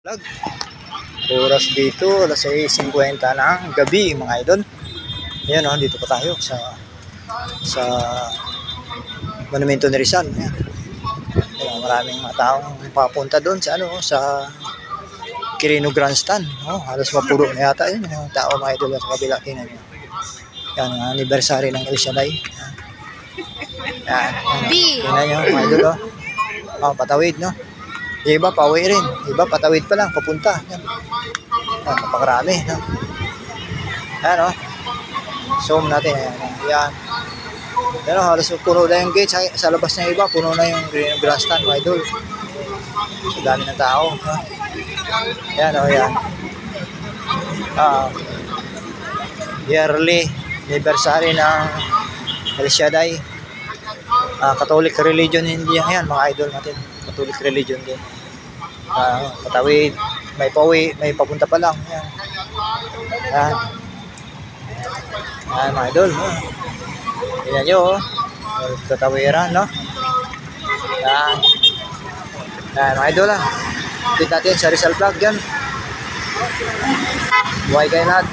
Vlog. Oras dito, alas 6:50 ng gabi mga idol. Ayan oh, dito pa tayo sa Monumento ni Rizal. Ayan. Ayan, maraming mga taong papunta doon sa sa Quirino Grandstand. Oh, halos mapuro na yata yun yung tao mga idol sa kabila. Tingnan nyo. Yan, ang anniversary ng El Shaddai. Yan, tingnan nyo mga idol oh. Oh, patawid no. Yung iba pauwi rin, iba patawid pa lang papunta. Yan. Yan, napakarami no. Ayan oh. Zoom natin ayan. Yan. Yan oh, halos puno na yung gate sa labas ng iba, puno na yung grandstand mga idol. So dami ng tao, no? Yan oh, yan. Yearly anniversary ng El Shaddai. Catholic religion hindi yan mga idol natin. Catholic religion din. Patawid, may pauwi, may papunta pa lang. Yan. Yan. Yan mga idol. Tingnan nyo oh. Tatawiran no. Yan. Yan mga idol Update natin sa Rizal Vlog yan. Buhay kayo lahat.